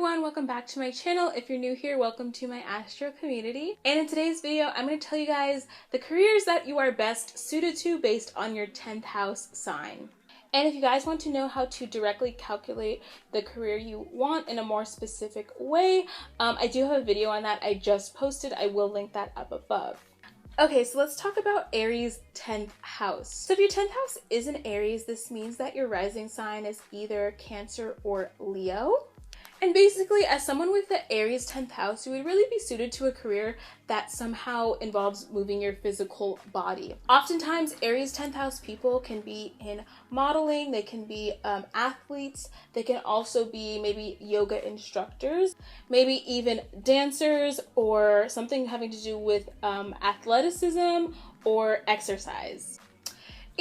everyone, welcome back to my channel. If you're new here, welcome to my Astro community. And in today's video, I'm going to tell you guys the careers that you are best suited to based on your 10th house sign. And if you guys want to know how to directly calculate the career you want in a more specific way, I do have a video on that I just posted. I will link that up above. Okay, so let's talk about Aries 10th house. So if your 10th house is in Aries, this means that your rising sign is either Cancer or Leo. And basically, as someone with the Aries 10th house, you would really be suited to a career that somehow involves moving your physical body. Oftentimes, Aries 10th house people can be in modeling, they can be athletes, they can also be maybe yoga instructors, maybe even dancers, or something having to do with athleticism or exercise.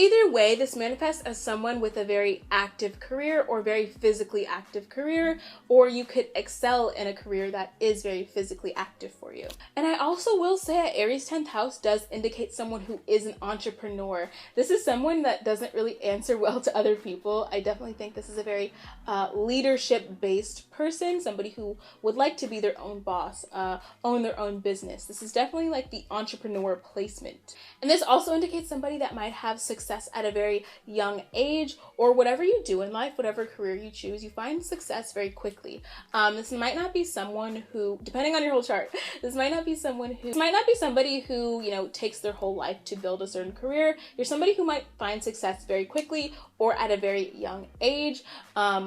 Either way, this manifests as someone with a very active career or very physically active career, or you could excel in a career that is very physically active for you. And I also will say that Aries 10th house does indicate someone who is an entrepreneur. This is someone that doesn't really answer well to other people. I definitely think this is a very leadership-based person, somebody who would like to be their own boss, own their own business. This is definitely like the entrepreneur placement. And this also indicates somebody that might have success at a very young age, or whatever you do in life, whatever career you choose, you find success very quickly. This might not be someone who, depending on your whole chart, this might not be somebody who, you know, takes their whole life to build a certain career. You're somebody who might find success very quickly or at a very young age,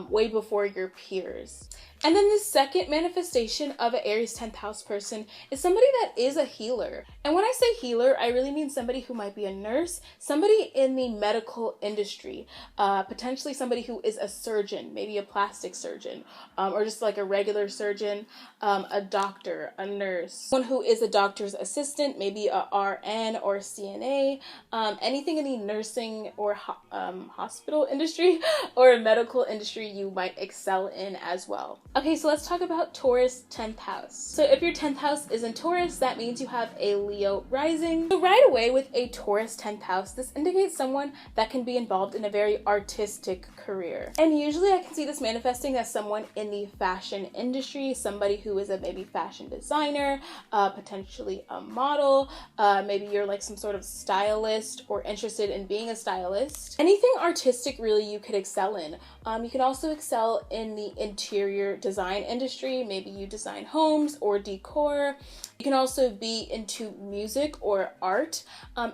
way before your peers. And then the second manifestation of an Aries 10th house person is somebody that is a healer. And when I say healer, I really mean somebody who might be a nurse, somebody in the medical industry, potentially somebody who is a surgeon, maybe a plastic surgeon, or just like a regular surgeon, a doctor, a nurse, someone who is a doctor's assistant, maybe a RN or CNA, anything in the nursing or hospital industry or medical industry you might excel in as well. Okay, so let's talk about Taurus 10th house. So if your 10th house is in Taurus, that means you have a Leo rising. So right away with a Taurus 10th house, this indicates someone that can be involved in a very artistic career. And usually I can see this manifesting as someone in the fashion industry, somebody who is a maybe fashion designer, potentially a model, maybe you're like some sort of stylist or interested in being a stylist. Anything artistic really you could excel in. You can also excel in the interior design industry. Maybe you design homes or decor. You can also be into music or art.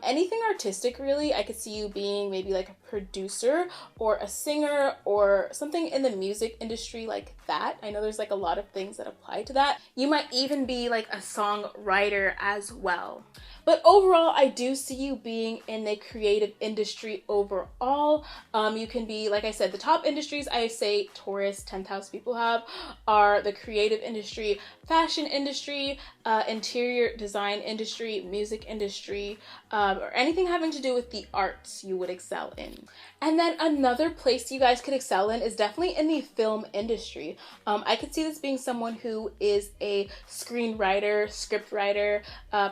Anything artistic really. I could see you being maybe like a producer or a singer or something in the music industry like that. I know there's like a lot of things that apply to that. You might even be like a songwriter as well. But overall, I do see you being in the creative industry overall. You can be, like I said, the top industries I say Taurus 10th house people have are the creative industry, fashion industry, interior design industry, music industry, or anything having to do with the arts you would excel in. And then another place you guys could excel in is definitely in the film industry. I could see this being someone who is a screenwriter, script writer,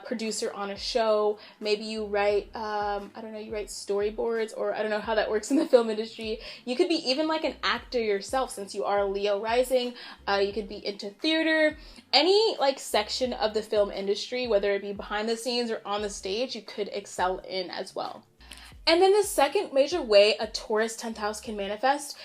producer on a show. Maybe you write, I don't know, you write storyboards, or I don't know how that works in the film industry. You could be even like an actor yourself, since you are a Leo rising. You could be into theater, any like section of the film industry, whether it be behind the scenes or on the stage, you could excel in as well. And then the second major way a Taurus 10th house can manifest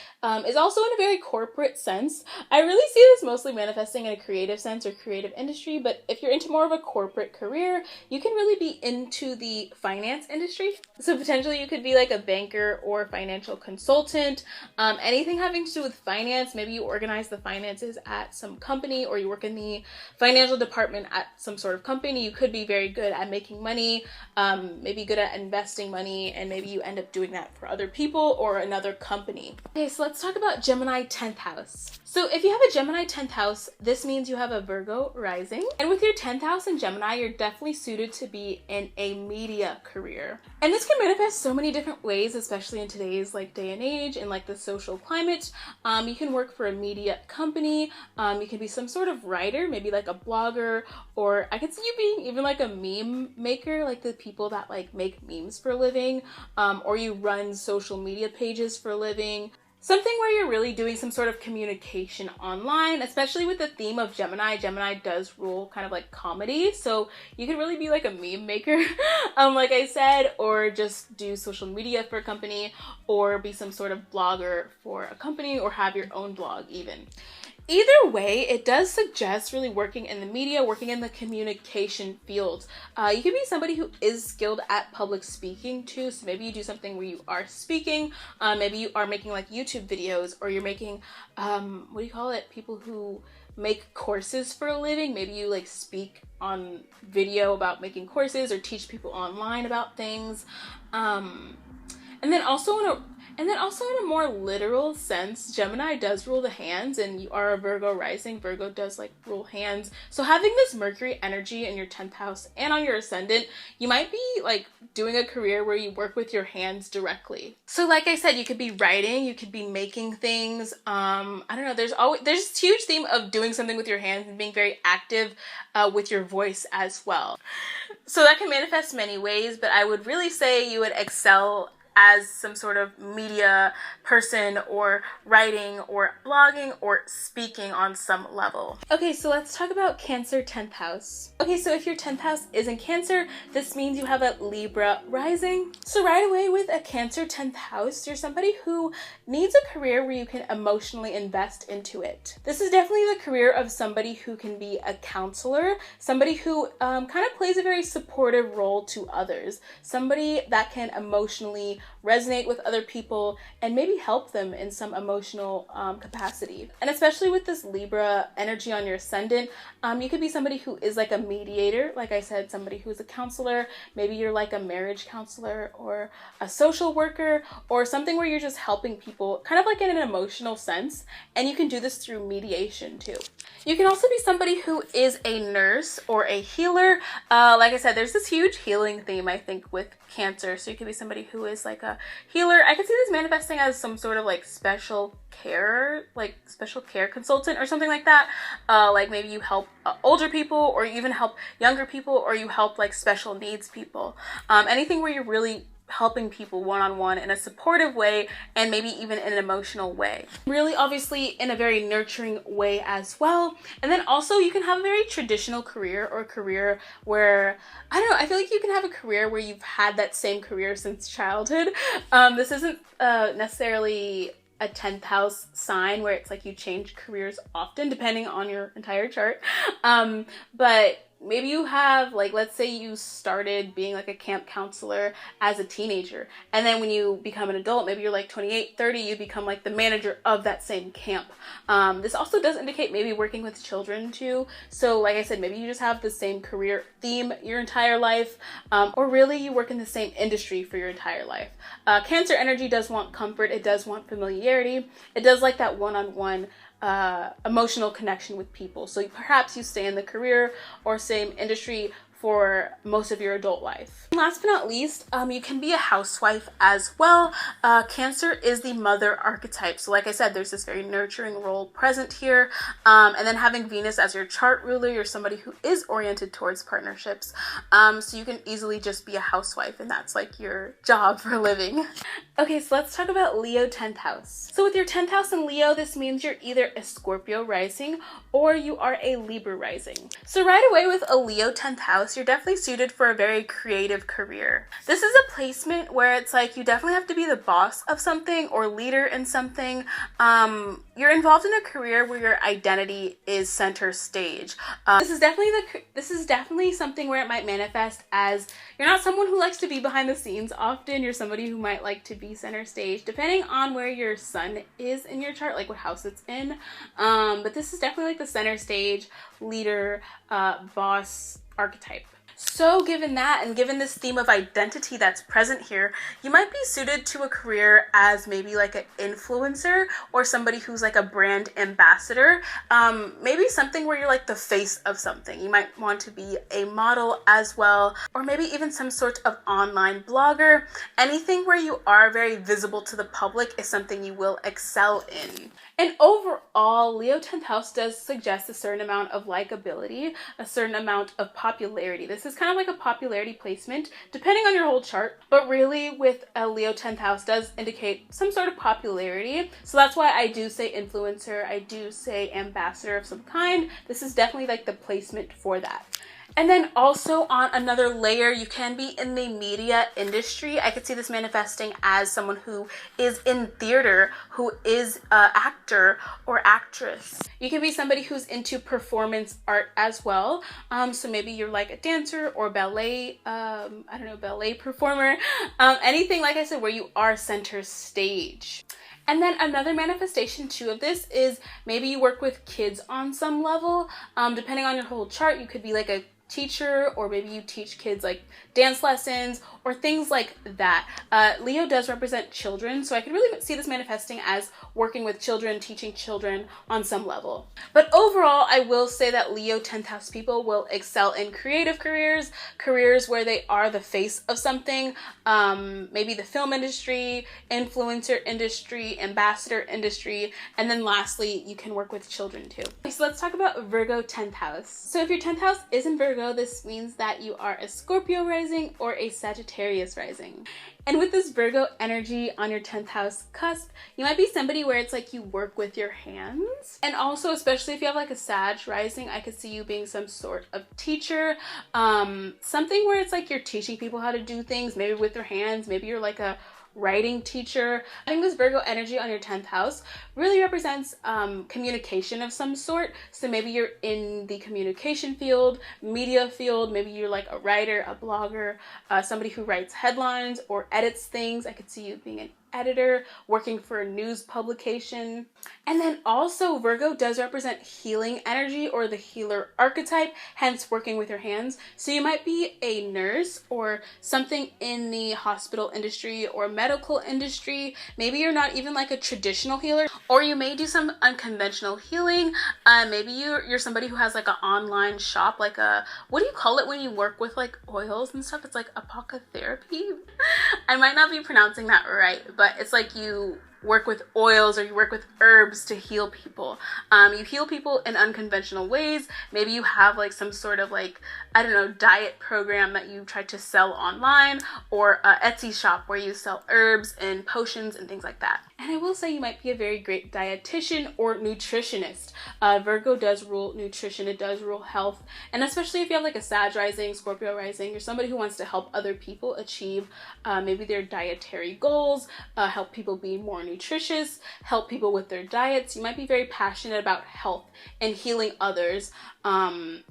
is also in a very corporate sense. I really see this mostly manifesting in a creative sense or creative industry, but if you're into more of a corporate career, you can really be into the finance industry. So potentially you could be like a banker or financial consultant, anything having to do with finance. Maybe you organize the finances at some company, or you work in the financial department at some sort of company. You could be very good at making money, maybe good at investing money, and maybe you end up doing that for other people or another company. Okay, so let's talk about Gemini 10th house. So if you have a Gemini 10th house, this means you have a Virgo rising. And with your 10th house in Gemini, you're definitely suited to be in a media career. And this can manifest so many different ways, especially in today's like day and age and like the social climate. You can work for a media company. You can be some sort of writer, maybe like a blogger, or I could see you being even like a meme maker, like the people that like make memes for a living, or you run social media pages for a living. something where you're really doing some sort of communication online, especially with the theme of Gemini. Gemini does rule kind of like comedy, so you could really be like a meme maker, like I said, or just do social media for a company, or be some sort of blogger for a company, or have your own blog even. Either way, it does suggest really working in the media, working in the communication field. You can be somebody who is skilled at public speaking too. So maybe you do something where you are speaking. Maybe you are making like YouTube videos, or you're making, what do you call it? People who make courses for a living. Maybe you like speak on video about making courses, or teach people online about things. And then also in a more literal sense, Gemini does rule the hands, and you are a Virgo rising. Virgo does like rule hands. So having this Mercury energy in your 10th house and on your ascendant, you might be like doing a career where you work with your hands directly. So like I said, you could be writing, you could be making things. I don't know, there's this huge theme of doing something with your hands and being very active with your voice as well. So that can manifest many ways, but I would really say you would excel as some sort of media person, or writing, or blogging, or speaking on some level. Okay, so let's talk about Cancer 10th house. Okay, so if your 10th house is in Cancer, this means you have a Libra rising. So right away with a Cancer 10th house, you're somebody who needs a career where you can emotionally invest into it. This is definitely the career of somebody who can be a counselor, somebody who kind of plays a very supportive role to others, somebody that can emotionally resonate with other people and maybe help them in some emotional capacity. And especially with this Libra energy on your ascendant, you could be somebody who is like a mediator, like I said, somebody who's a counselor. Maybe you're like a marriage counselor, or a social worker, or something where you're just helping people kind of like in an emotional sense, and you can do this through mediation too. You can also be somebody who is a nurse or a healer. Like I said, there's this huge healing theme, I think, with Cancer. So you could be somebody who is like a healer. I could see this manifesting as some sort of like special care consultant or something like that. Like maybe you help older people, or you even help younger people, or you help like special needs people. Anything where you're really helping people one-on-one in a supportive way, and maybe even in an emotional way. Really, obviously, in a very nurturing way as well. And then also you can have a very traditional career, or a career where, I don't know, I feel like you can have a career where you've had that same career since childhood. This isn't necessarily a 10th house sign where it's like you change careers often depending on your entire chart. But maybe you have, like, let's say you started being like a camp counselor as a teenager, and then when you become an adult, maybe you're like 28, 30, you become like the manager of that same camp. This also does indicate maybe working with children too. So like I said, maybe you just have the same career theme your entire life, or really you work in the same industry for your entire life. Cancer energy does want comfort, it does want familiarity, it does like that one-on-one emotional connection with people. So perhaps you stay in the career or same industry for most of your adult life. Last but not least, you can be a housewife as well. Cancer is the mother archetype. So like I said, there's this very nurturing role present here. And then having Venus as your chart ruler, you're somebody who is oriented towards partnerships. So you can easily just be a housewife, and that's like your job for a living. Okay, so let's talk about Leo 10th house. So with your 10th house in Leo, this means you're either a Scorpio rising or you are a Libra rising. So right away with a Leo 10th house, you're definitely suited for a very creative career. This is a placement where it's like you definitely have to be the boss of something or leader in something. You're involved in a career where your identity is center stage. This is definitely something where it might manifest as you're not someone who likes to be behind the scenes often. You're somebody who might like to be center stage, depending on where your sun is in your chart, like what house it's in. But this is definitely like the center stage, leader, boss archetype. So given that, and given this theme of identity that's present here, you might be suited to a career as maybe like an influencer, or somebody who's like a brand ambassador. Maybe something where you're like the face of something. You might want to be a model as well, or maybe even some sort of online blogger. Anything where you are very visible to the public is something you will excel in. And overall, Leo 10th house does suggest a certain amount of likability, a certain amount of popularity. This is kind of like a popularity placement depending on your whole chart, but really with a Leo 10th house does indicate some sort of popularity. So that's why I do say influencer, I do say ambassador of some kind. This is definitely like the placement for that. And then also on another layer, you can be in the media industry. I could see this manifesting as someone who is in theater, who is an actor or actress. You can be somebody who's into performance art as well. So maybe you're like a dancer or ballet, I don't know, ballet performer, anything, like I said, where you are center stage. And then another manifestation too of this is maybe you work with kids on some level. Depending on your whole chart, you could be like a teacher, or maybe you teach kids like dance lessons or things like that. Leo does represent children, so I could really see this manifesting as working with children, teaching children on some level. But overall, I will say that Leo 10th house people will excel in creative careers, careers where they are the face of something, maybe the film industry, influencer industry, ambassador industry, and then lastly, you can work with children too. Okay, so let's talk about Virgo 10th house. So if your 10th house is in Virgo, this means that you are a Scorpio rising or a Sagittarius rising. And with this Virgo energy on your 10th house cusp, you might be somebody where it's like you work with your hands. And also, especially if you have like a Sag rising, I could see you being some sort of teacher, something where it's like you're teaching people how to do things, maybe with their hands, maybe you're like a writing teacher. I think this Virgo energy on your 10th house really represents communication of some sort. So maybe you're in the communication field, media field, maybe you're like a writer, a blogger, somebody who writes headlines or edits things. I could see you being an editor, working for a news publication. And then also Virgo does represent healing energy or the healer archetype, hence working with your hands. So you might be a nurse or something in the hospital industry or medical industry. Maybe you're not even like a traditional healer, or you may do some unconventional healing. Maybe you're somebody who has like an online shop, like a, what do you call it when you work with like oils and stuff? It's like apocotherapy. I might not be pronouncing that right, but it's like you work with oils or you work with herbs to heal people. You heal people in unconventional ways. Maybe you have like some sort of like, I don't know, diet program that you try to sell online, or a Etsy shop where you sell herbs and potions and things like that. And I will say you might be a very great dietitian or nutritionist. Virgo does rule nutrition, it does rule health, and especially if you have like a Sag rising, Scorpio rising, you're somebody who wants to help other people achieve maybe their dietary goals, help people be more nutritious, help people with their diets. You might be very passionate about health and healing others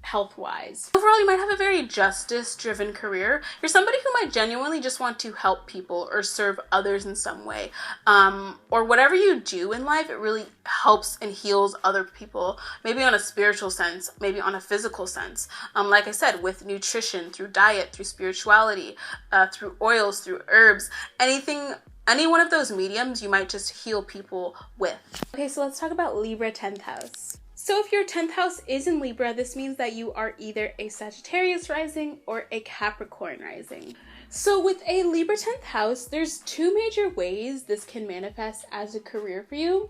health-wise. Overall, you might have a very justice-driven career. You're somebody who might genuinely just want to help people or serve others in some way. Or whatever you do in life, it really helps and heals other people, maybe on a spiritual sense, maybe on a physical sense. Like I said, with nutrition, through diet, through spirituality, through oils, through herbs, any one of those mediums you might just heal people with. Okay, so let's talk about Libra 10th house. So if your 10th house is in Libra, this means that you are either a Sagittarius rising or a Capricorn rising. So with a Libra 10th house, there's two major ways this can manifest as a career for you.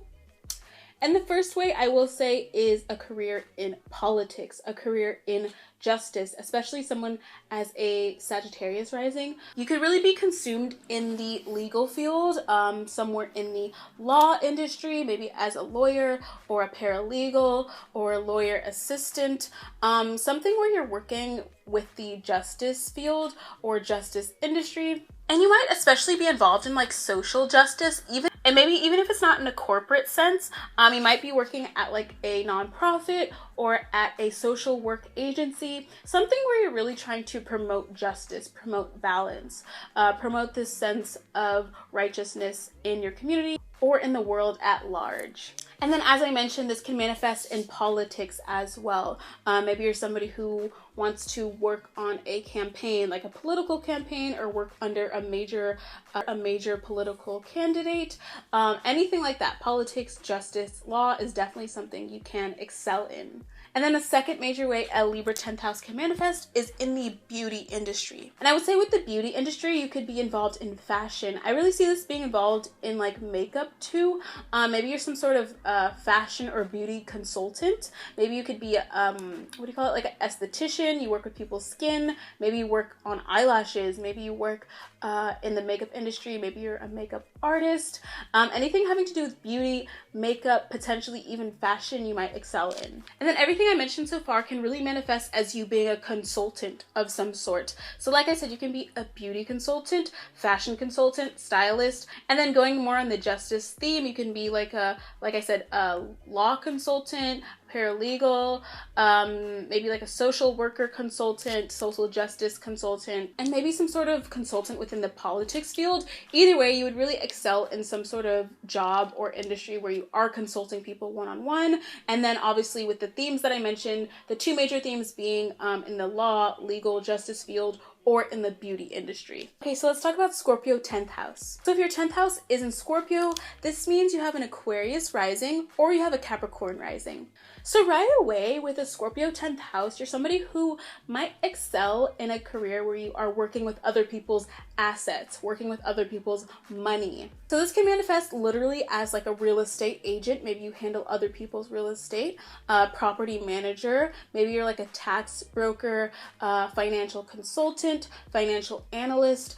And the first way I will say is a career in politics, a career in justice, especially someone as a Sagittarius rising. You could really be consumed in the legal field, somewhere in the law industry, maybe as a lawyer or a paralegal or a lawyer assistant, something where you're working with the justice field or justice industry. And you might especially be involved in like social justice, and maybe even if it's not in a corporate sense, you might be working at like a nonprofit or at a social work agency, something where you're really trying to promote justice, promote balance, promote this sense of righteousness in your community or in the world at large. And then, as I mentioned, this can manifest in politics as well. Maybe you're somebody who wants to work on a campaign, like a political campaign, or work under a major political candidate. Anything like that. Politics, justice, law is definitely something you can excel in. And then a second major way a Libra 10th house can manifest is in the beauty industry. And I would say with the beauty industry, you could be involved in fashion. I really see this being involved in like makeup up to. Maybe you're some sort of fashion or beauty consultant. Maybe you could be what do you call it, like an esthetician. You work with people's skin. Maybe you work on eyelashes. Maybe you work in the makeup industry. Maybe you're a makeup artist. Anything having to do with beauty, makeup, potentially even fashion, you might excel in. And then everything I mentioned so far can really manifest as you being a consultant of some sort. So like I said, you can be a beauty consultant, fashion consultant, stylist, and then going more on the justice theme, you can be like I said, a law consultant, paralegal, maybe like a social worker consultant, social justice consultant, and maybe some sort of consultant within the politics field. Either way, you would really excel in some sort of job or industry where you are consulting people one-on-one. And then obviously with the themes that I mentioned, the two major themes being in the law, legal, justice field, or in the beauty industry. Okay, so let's talk about Scorpio 10th house. So if your 10th house is in Scorpio, this means you have an Aquarius rising or you have a Capricorn rising. So right away with a Scorpio 10th house, you're somebody who might excel in a career where you are working with other people's assets, working with other people's money. So this can manifest literally as like a real estate agent. Maybe you handle other people's real estate, property manager. Maybe you're like a tax broker, financial consultant, financial analyst,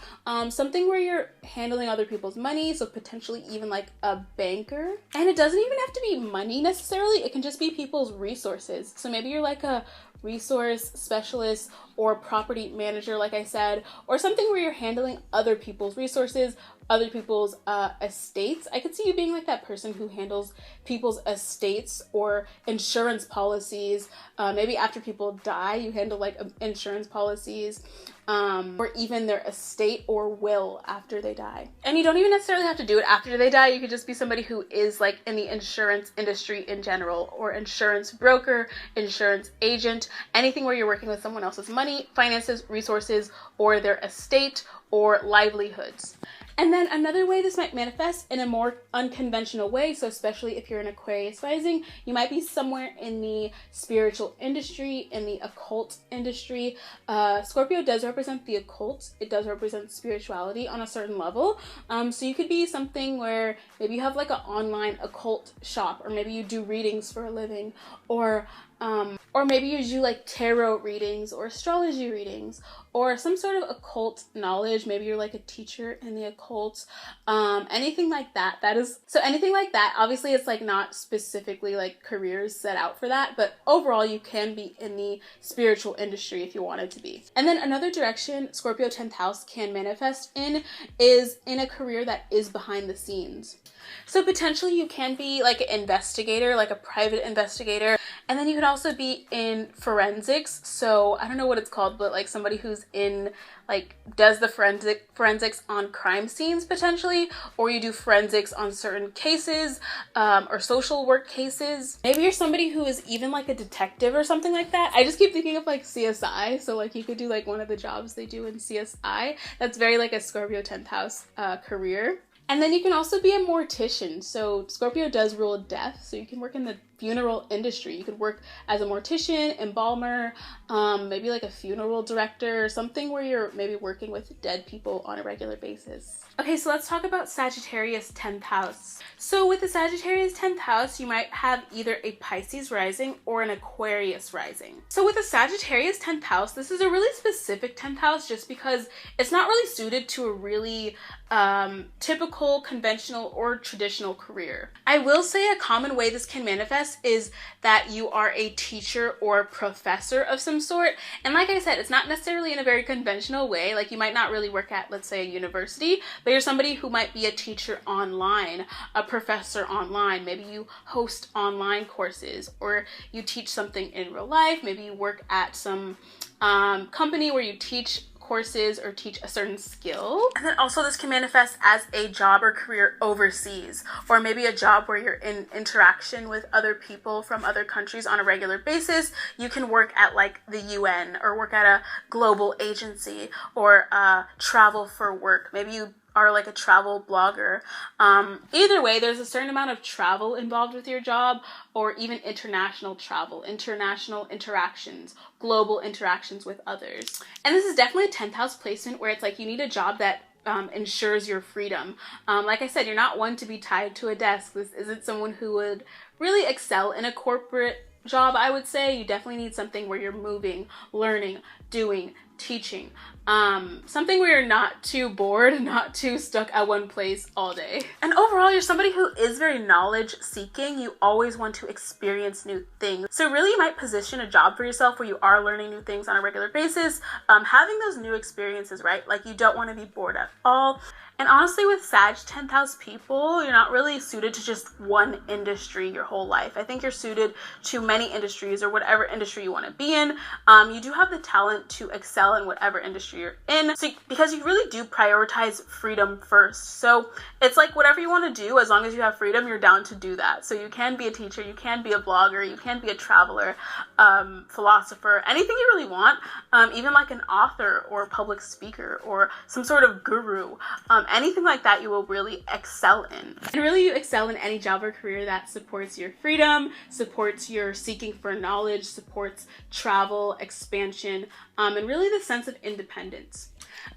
something where you're handling other people's money. So potentially even like a banker. And it doesn't even have to be money necessarily. It can just be people's resources. So maybe you're like a resource specialist or property manager, like I said, or something where you're handling other people's resources, other people's estates. I could see you being like that person who handles people's estates or insurance policies. Maybe after people die, you handle like insurance policies, or even their estate or will after they die. And you don't even necessarily have to do it after they die. You could just be somebody who is like in the insurance industry in general, or insurance broker, insurance agent, anything where you're working with someone else's money, finances, resources, or their estate or livelihoods. And then another way this might manifest in a more unconventional way, so especially if you're an Aquarius rising, you might be somewhere in the spiritual industry, in the occult industry. Scorpio does represent the occult. It does represent spirituality on a certain level. So you could be something where maybe you have like an online occult shop, or maybe you do readings for a living, or maybe you do like tarot readings or astrology readings or some sort of occult knowledge. Maybe you're like a teacher in the occult, anything like that. Anything like that. Obviously it's like not specifically like careers set out for that, but overall you can be in the spiritual industry if you wanted to be. And then another direction Scorpio 10th house can manifest in is in a career that is behind the scenes. So potentially you can be like an investigator, like a private investigator. And then you could also be in forensics. So I don't know what it's called, but like somebody who's in like does the forensics on crime scenes potentially, or you do forensics on certain cases, or social work cases. Maybe you're somebody who is even like a detective or something like that. I just keep thinking of like CSI. So like you could do like one of the jobs they do in CSI. That's very like a Scorpio 10th house career. And then you can also be a mortician. So Scorpio does rule death, so you can work in the funeral industry. You could work as a mortician, embalmer, maybe like a funeral director, something where you're maybe working with dead people on a regular basis. Okay, so let's talk about Sagittarius 10th house. So with the Sagittarius 10th house, you might have either a Pisces rising or an Aquarius rising. So with the Sagittarius 10th house, this is a really specific 10th house just because it's not really suited to a really typical, conventional, or traditional career. I will say a common way this can manifest is that you are a teacher or professor of some sort. And like I said, it's not necessarily in a very conventional way. Like you might not really work at, let's say, a university, but you're somebody who might be a teacher online, a professor online. Maybe you host online courses, or you teach something in real life. Maybe you work at some company where you teach courses or teach a certain skill. And then also this can manifest as a job or career overseas, or maybe a job where you're in interaction with other people from other countries on a regular basis. You can work at like the UN, or work at a global agency, or travel for work. Maybe you are like a travel blogger. Either way, there's a certain amount of travel involved with your job, or even international travel, international interactions, global interactions with others. And this is definitely a 10th house placement where it's like you need a job that ensures your freedom. Like I said, you're not one to be tied to a desk. This isn't someone who would really excel in a corporate job, I would say. You definitely need something where you're moving, learning, doing, teaching. Something where you're not too bored, not too stuck at one place all day. And overall, you're somebody who is very knowledge seeking. You always want to experience new things. So really you might position a job for yourself where you are learning new things on a regular basis, having those new experiences, right? Like you don't want to be bored at all. And honestly, with Sag 10th house people, you're not really suited to just one industry your whole life. I think you're suited to many industries or whatever industry you want to be in. You do have the talent to excel in whatever industry you're in. So because you really do prioritize freedom first. So it's like whatever you want to do, as long as you have freedom, you're down to do that. So you can be a teacher, you can be a blogger, you can be a traveler, philosopher, anything you really want, even like an author or public speaker or some sort of guru. Anything like that you will really excel in. And really you excel in any job or career that supports your freedom, supports your seeking for knowledge, supports travel, expansion, and really the sense of independence.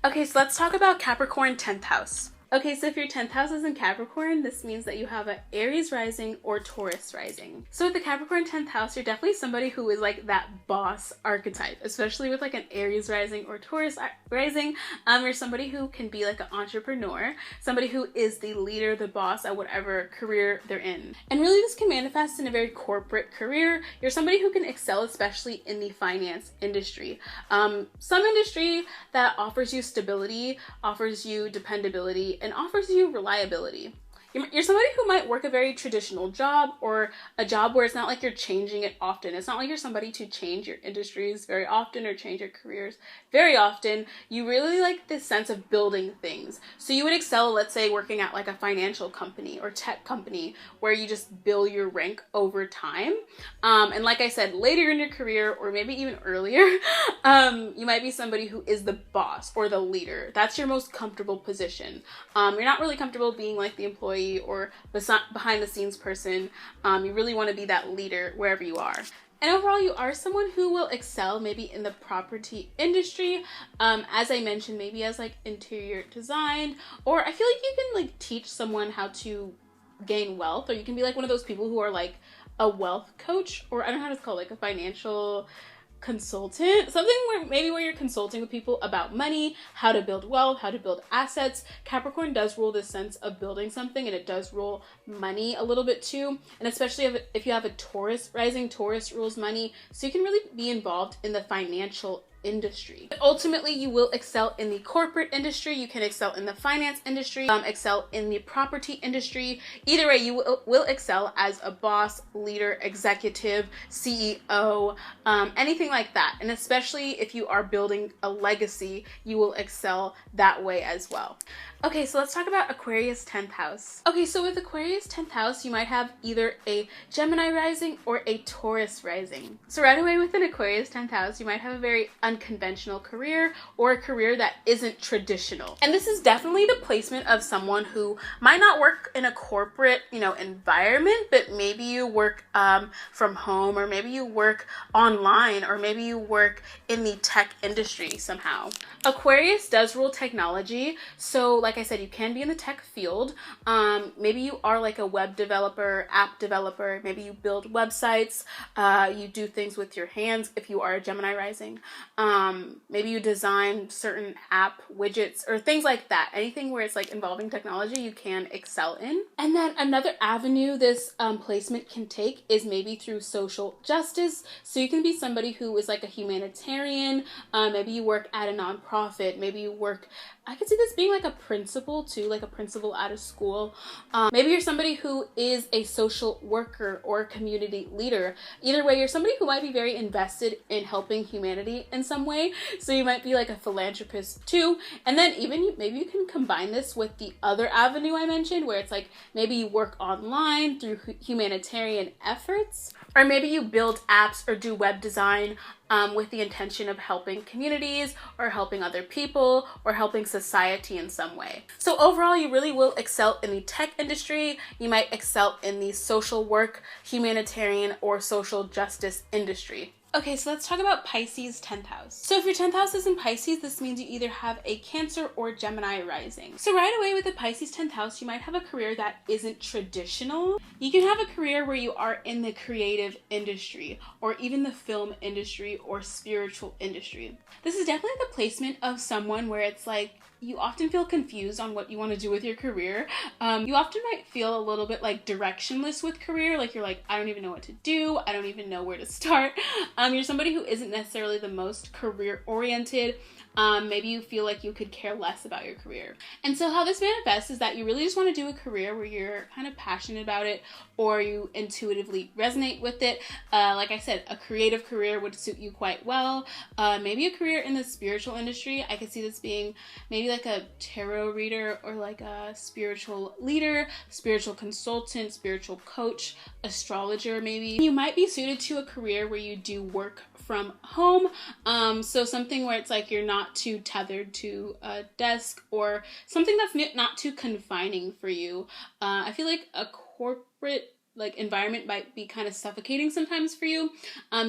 Okay, so let's talk about Capricorn 10th house. Okay, so if your 10th house is in Capricorn, this means that you have an Aries rising or Taurus rising. So with the Capricorn 10th house, you're definitely somebody who is like that boss archetype, especially with like an Aries rising or Taurus rising. You're somebody who can be like an entrepreneur, somebody who is the leader, the boss at whatever career they're in. And really this can manifest in a very corporate career. You're somebody who can excel, especially in the finance industry. Some industry that offers you stability, offers you dependability, and offers you reliability. You're somebody who might work a very traditional job or a job where it's not like you're changing it often. It's not like you're somebody to change your industries very often or change your careers very often. You really like this sense of building things. So you would excel, let's say, working at like a financial company or tech company where you just build your rank over time. And like I said, later in your career or maybe even earlier, you might be somebody who is the boss or the leader. That's your most comfortable position. You're not really comfortable being like the employee or behind the scenes person. You really want to be that leader wherever you are. And overall, you are someone who will excel maybe in the property industry, as I mentioned, maybe as like interior design, or I feel like you can like teach someone how to gain wealth, or you can be like one of those people who are like a wealth coach, or I don't know how to call it, like a financial consultant, something where you're consulting with people about money, how to build wealth, how to build assets. Capricorn does rule this sense of building something, and it does rule money a little bit too. And especially if you have a Taurus rising, Taurus rules money, so you can really be involved in the financial industry. But ultimately, you will excel in the corporate industry, you can excel in the finance industry, excel in the property industry. Either way, you will excel as a boss, leader, executive, CEO, anything like that. And especially if you are building a legacy, you will excel that way as well. Okay, so let's talk about Aquarius 10th house. Okay, so with Aquarius 10th house, you might have either a Gemini rising or a Taurus rising. So right away with an Aquarius 10th house, you might have a very unconventional career or a career that isn't traditional. And this is definitely the placement of someone who might not work in a corporate, environment, but maybe you work from home, or maybe you work online, or maybe you work in the tech industry somehow. Aquarius does rule technology, so like I said, you can be in the tech field. Maybe you are like a web developer, app developer, maybe you build websites, you do things with your hands if you are a Gemini rising. Maybe you design certain app widgets or things like that. Anything where it's like involving technology, you can excel in. And then another avenue this placement can take is maybe through social justice. So you can be somebody who is like a humanitarian, maybe you work at a nonprofit, maybe you work, I could see this being like a principal too, like a principal at a school. Maybe you're somebody who is a social worker or a community leader. Either way, you're somebody who might be very invested in helping humanity in some way. So you might be like a philanthropist too. And then maybe you can combine this with the other avenue I mentioned, where it's like maybe you work online through humanitarian efforts, or maybe you build apps or do web design with the intention of helping communities or helping other people or helping society in some way. So overall, you really will excel in the tech industry. You might excel in the social work, humanitarian, or social justice industry. Okay, so let's talk about Pisces 10th house. So if your 10th house is in Pisces, this means you either have a Cancer or Gemini rising. So right away with the Pisces 10th house, you might have a career that isn't traditional. You can have a career where you are in the creative industry or even the film industry or spiritual industry. This is definitely the placement of someone where it's like, you often feel confused on what you want to do with your career. You often might feel a little bit like directionless with career. Like you're like, I don't even know what to do. I don't even know where to start. You're somebody who isn't necessarily the most career oriented. Maybe you feel like you could care less about your career. And so how this manifests is that you really just want to do a career where you're kind of passionate about it or you intuitively resonate with it. Like I said, a creative career would suit you quite well. Maybe a career in the spiritual industry. I could see this being maybe like a tarot reader or like a spiritual leader, spiritual consultant, spiritual coach, astrologer maybe. You might be suited to a career where you do work from home. So something where it's like you're not too tethered to a desk or something that's not too confining for you. I feel like a corporate environment might be kind of suffocating sometimes for you,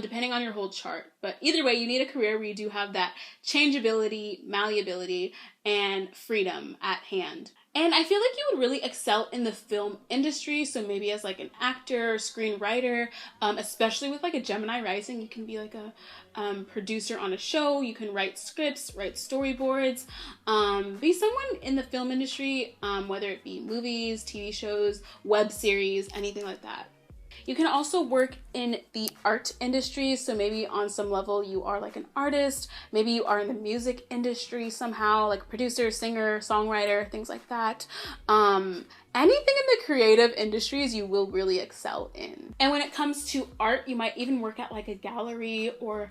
depending on your whole chart. But either way, you need a career where you do have that changeability, malleability, and freedom at hand. And I feel like you would really excel in the film industry. So maybe as like an actor, screenwriter, especially with like a Gemini rising, you can be like a producer on a show. You can write scripts, write storyboards, be someone in the film industry, whether it be movies, TV shows, web series, anything like that. You can also work in the art industry. So maybe on some level you are like an artist, maybe you are in the music industry somehow, like a producer, singer, songwriter, things like that. Anything in the creative industries you will really excel in. And when it comes to art, you might even work at like a gallery or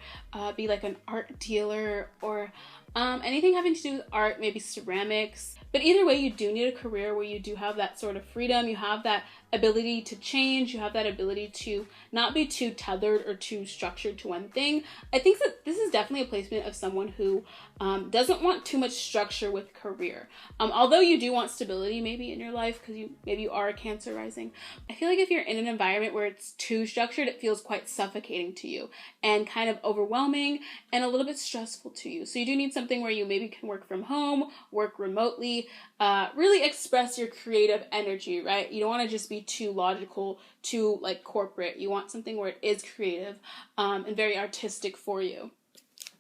be like an art dealer or anything having to do with art, maybe ceramics. But either way, you do need a career where you do have that sort of freedom. You have that ability to change. You have that ability to not be too tethered or too structured to one thing. I think that this is definitely a placement of someone who doesn't want too much structure with career. Although you do want stability maybe in your life because maybe you are a Cancer rising. I feel like if you're in an environment where it's too structured, it feels quite suffocating to you and kind of overwhelming and a little bit stressful to you. So you do need something where you maybe can work from home, work remotely, really express your creative energy, right? You don't want to just be too logical, too like corporate. You want something where it is creative and very artistic for you.